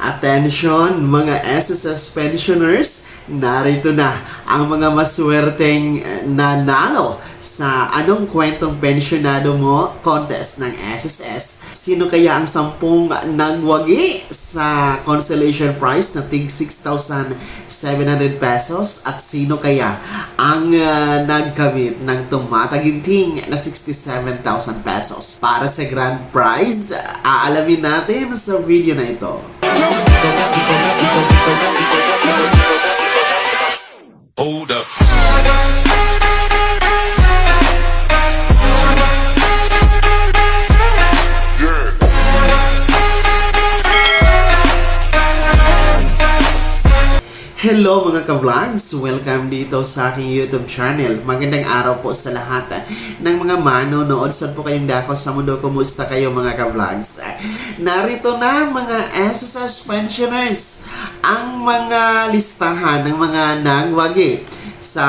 Attention mga SSS pensioners, narito na ang mga maswerteng nanalo sa Anong Kwentong Pensyonado Mo contest ng SSS. Sino kaya ang 10 nagwagi sa consolation prize na tig 6,700 pesos at sino kaya ang nagkamit ng tumataginting na 67,000 pesos para sa grand prize? Aalamin natin sa video na ito. Hold up. Hello mga ka-vlogs! Welcome dito sa aking YouTube channel. Magandang araw po sa lahat ng mga manonood. Saan po kayong dako sa mundo? Kumusta kayo mga ka-vlogs? Narito na mga SSS pensioners, ang mga listahan ng mga nagwagi sa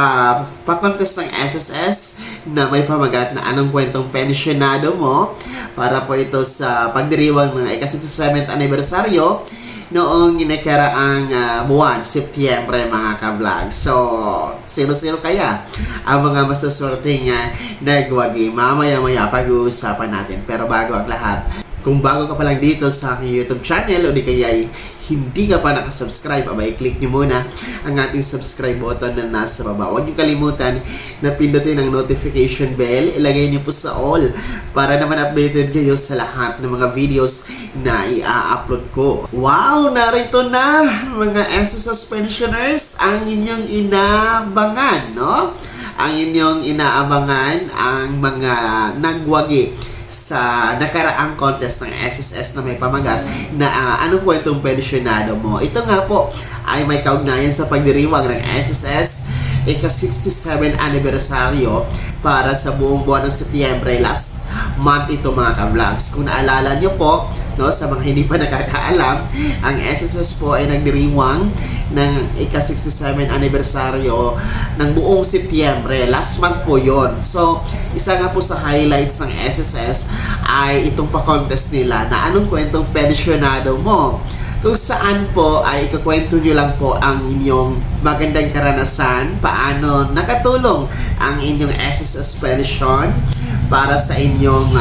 pa-contest ng SSS na may pamagat na Anong Kwentong Pensyonado Mo para po ito sa pagdiriwang ng ika-67th anibersaryo noong inakaraang buwan, Setyembre mga ka-vlog. So, sino-sino kaya ang mga masuswerteng nagwagi? Mamaya-maya pag-uusapan natin. Pero bago ang lahat, kung bago ka pa lang dito sa aking YouTube channel o di kaya hindi ka pa nakasubscribe, abay click nyo muna ang ating subscribe button na nasa baba. Huwag nyo kalimutan na pindutin ang notification bell, ilagay nyo po sa all para naman updated kayo sa lahat ng mga videos na i-upload ko. Wow! Narito na mga SSS pensioners ang inyong inaabangan, no? Ang inyong inaabangan ang mga nagwagi sa nakaraang contest ng SSS na may pamagat na Anong Kwentong Pensyonado Mo. Ito nga po ay may kaugnayan sa pagdiriwang ng SSS ika-67 anibersaryo para sa buong buwan ng Setyembre last month ito mga ka-vlogs. Kung naalala nyo po, no, sa mga hindi pa nakakaalam, ang SSS po ay nagdiriwang ng ika-67 anibersaryo ng buong Setyembre. Last month po yon. So, isa nga po sa highlights ng SSS ay itong pa-contest nila na Anong Kwentong Pensyonado Mo, kung saan po ay ikukwento nyo lang po ang inyong magandang karanasan, paano nakatulong ang inyong SSS pension para sa inyong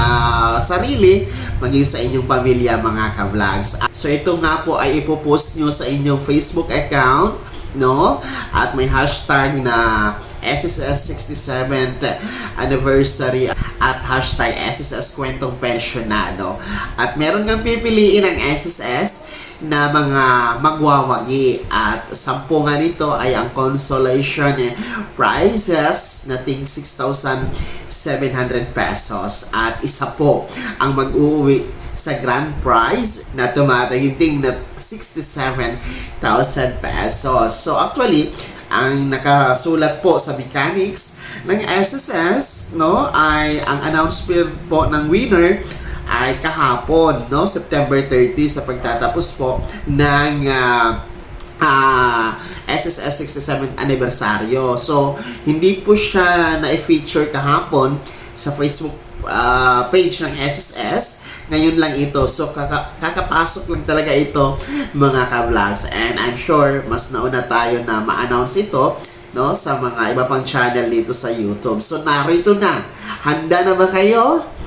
sarili, maging sa inyong pamilya mga ka-vlogs. So ito nga po ay ipopost nyo sa inyong Facebook account, no? At may hashtag na SSS 67th anniversary at hashtag SSS Kwentong Pensyonado. At meron kang pipiliin ang SSS na mga magwawagi at 10 nga nito ay ang consolation prizes na tig 6,700 pesos at isa po ang mag-uuwi sa grand prize na tumataginting na 67,000 pesos. So actually, ang nakasulat po sa mechanics ng SSS, no, ay ang announcement po ng winner ay kahapon, no, September 30 sa pagtatapos po ng SSS 67th anibersaryo. So, hindi po siya na-feature kahapon sa Facebook page ng SSS. Ngayon lang ito. So, kakapasok lang talaga ito mga ka-vlogs. And I'm sure mas nauna tayo na ma-announce ito, no, sa mga iba pang channel dito sa YouTube. So, narito na. Handa na ba kayo?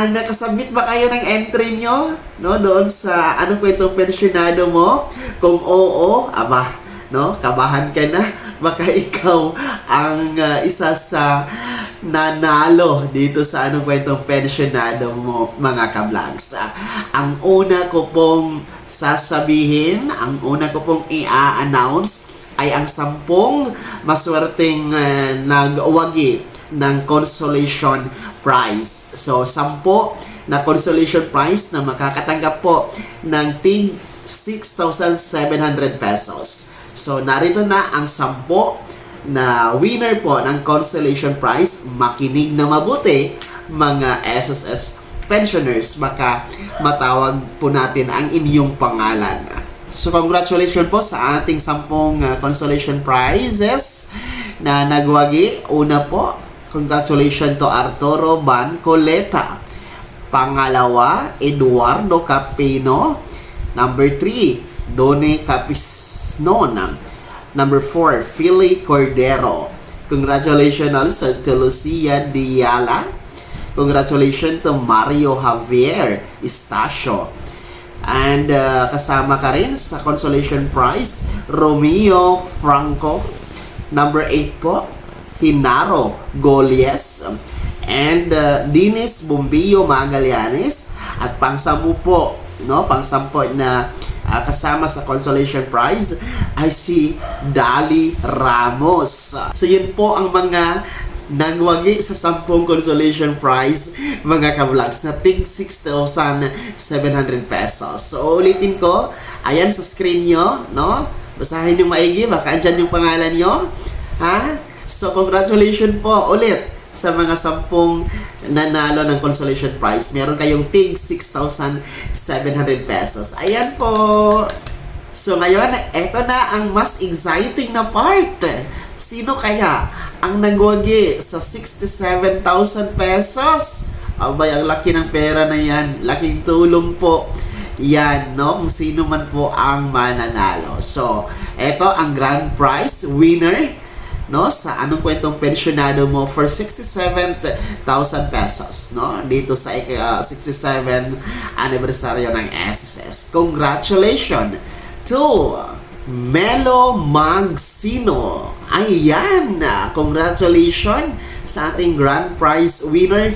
Nakasubmit ba kayo ng entry nyo, no, doon sa Anong Kwentong Pensyonado Mo? Kung oo, aba, no, kabahan ka na. Baka ikaw ang isa sa nanalo dito sa Anong Kwentong Pensyonado Mo mga ka-vlogs. Ang una ko pong sasabihin, ang una ko pong i-announce ay ang 10 maswerteng nagwagi ng consolation prize. So, 10 na consolation prize na makakatanggap po ng tig 6,700 pesos. So, narito na ang 10 na winner po ng consolation prize. Makinig na mabuti mga SSS pensioners, baka matawag po natin ang inyong pangalan. So, congratulations po sa ating 10 consolation prizes na nagwagi. Una po, congratulations to Arturo Bancoleta. Pangalawa, Eduardo Capino. Number 3, Doni Capisnon. Number 4, Philly Cordero. Congratulations also to Lucia Diala. Congratulations to Mario Javier Estacio. And kasama ka rin sa consolation prize, Romeo Franco. Number 8 po, Hinaro Golies. And Dinis Bombillo Magallanes. At pang-10 po, no? Pang-10 na kasama sa consolation prize ay si Dali Ramos. So yun po ang mga nagwagi sa 10 consolation prize, mga ka-vlogs, na tig 6,700 pesos. So ulitin ko, ayan sa screen nyo, no? Basahin nyo maigi, baka andyan yung pangalan nyo. Ha? So congratulations po ulit sa mga 10 nanalo ng consolation prize. Meron kayong tig 6,700 pesos. Ayan po. So ngayon, eto na ang mas exciting na part. Sino kaya ang nagwagi sa 67,000 pesos? Abay, ang laki ng pera na yan. Laking tulong po yan, no? Kung sino man po ang mananalo. So, eto ang grand prize winner, no, sa Anong Kwentong Pensyonado Mo for 67,000 pesos, no, dito sa 67 anibersaryo ng SSS. Congratulations to Melo Magsino. Ayan, congratulations sa ating grand prize winner,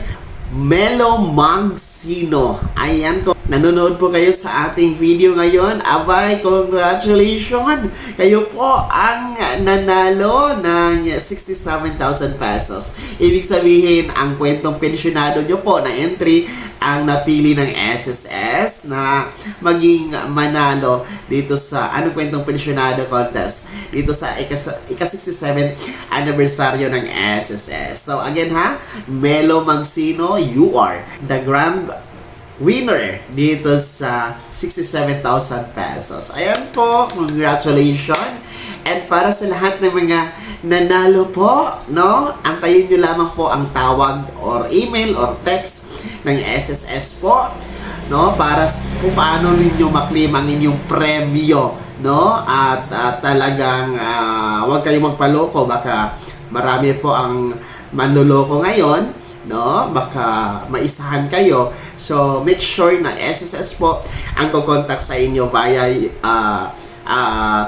Melo Magsino. Ayan, kung nanonood po kayo sa ating video ngayon, abay, congratulations! Kayo po ang nanalo ng 67,000 pesos. Ibig sabihin, ang kwentong pensyonado nyo po na entry ang napili ng SSS na maging manalo dito sa Anong Kwentong Pensyonado contest dito sa ika-67 anibersaryo ng SSS. So again ha, Melo Magsino, you are the grand winner dito sa 67,000 pesos. Ayan po, congratulations! And para sa lahat ng mga nanalo po, no, antayin nyo lamang po ang tawag or email or text ng SSS po, no, para kung paano ninyo maklaim ang inyong premyo, no, at talagang huwag kayong magpaloko, baka marami po ang manloloko ngayon, no, baka maisahan kayo. So make sure na SSS po ang kukontak sa inyo via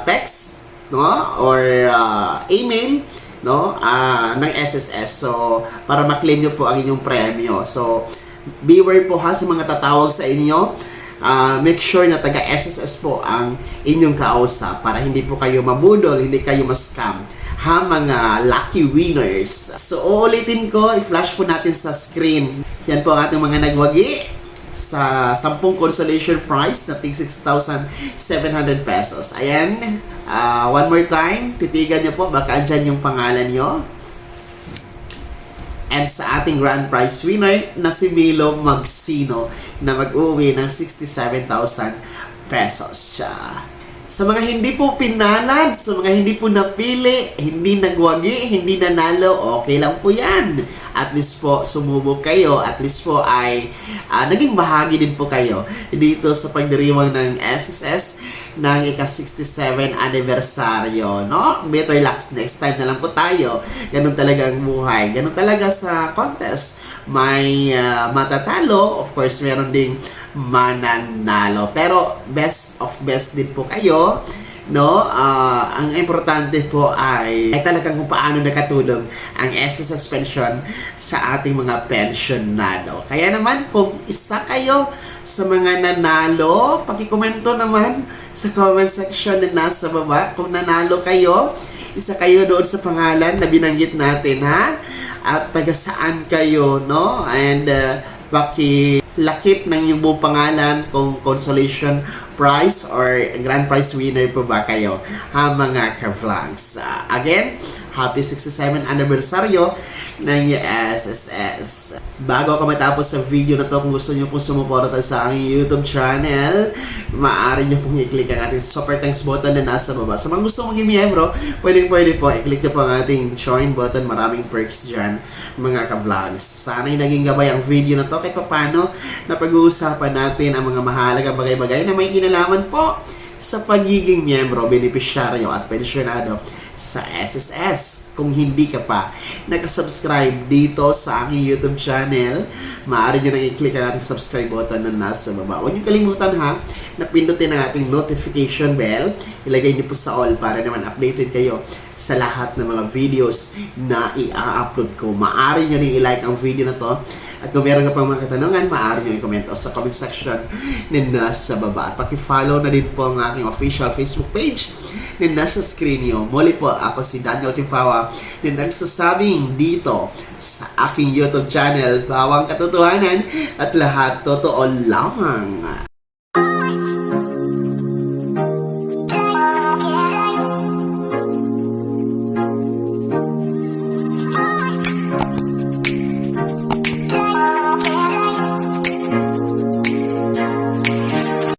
text, no, or email, no, ng SSS. So para maklaim nyo po ang inyong premyo. So beware po ha sa mga tatawag sa inyo. Make sure na taga SSS po ang inyong kausap para hindi po kayo mabudol, hindi kayo ma-scam, ha, mga lucky winners. So uulitin ko, i-flash po natin sa screen. Yan po ang ating mga nagwagi sa 10 consolation prize na tig 6,700 pesos. Ayan, one more time, titigan nyo po, baka andyan yung pangalan nyo. And sa ating grand prize winner na si Melo Magsino na mag-uwi ng 67,000 pesos. Sa mga hindi po pinalad, sa mga hindi po napili, hindi nagwagi, hindi nanalo, okay lang po yan. At least po sumubok kayo, at least po ay naging bahagi din po kayo dito sa pagdiriwang ng SSS ng ika-67 anibersaryo, no? Better luck next time na lang po tayo. Ganun talaga ang buhay. Ganun talaga sa contest. May matatalo, of course, meron ding mananalo. Pero best of best din po kayo, no? Ang importante po ay talagang kung paano nakatulong ang SSS pension sa ating mga pensionado. Kaya naman, kung isa kayo sa mga nanalo, pakikomento naman sa comment section na nasa baba. Kung nanalo kayo, isa kayo doon sa pangalan na binanggit natin, ha? At taga saan kayo, no? And lakip ng yung buong pangalan, kung consolation prize or grand prize winner po ba kayo, ha, mga ka-vlogs. Again, happy 67 anniversaryo ng SSS. Bago ako matapos sa video na to, kung gusto nyo pong sumuporta sa aking YouTube channel, maaari nyo pong i-click ang ating super thanks button na nasa baba. Sa mga gusto mong i-miyembro, pwede po, i-click nyo po ang ating join button. Maraming perks dyan, mga ka-vlogs. Sana'y naging gabay ang video na to kahit paano na pag-uusapan natin ang mga mahalagang bagay-bagay na may kinalaman po sa pagiging miyembro, benepisyaryo at pensyonado sa SSS. Kung hindi ka pa nakasubscribe dito sa aking YouTube channel, maaari nyo nang i-click ang ating subscribe button na nasa baba. Huwag nyo kalimutan ha, na pindutin ang ating notification bell. Ilagay nyo po sa all para naman updated kayo sa lahat ng mga videos na i-upload ko. Maaari nyo nang i-like ang video na to. At kung meron ka pang mga katanungan, maaari nyo i-comment o sa comment section na nasa baba. At paki-follow na din po ang aking official Facebook page na nasa screen nyo. Muli po, ako si Daniel Timpawa na nagsasabing dito sa aking YouTube channel, bawang katotohanan at lahat totoo lamang.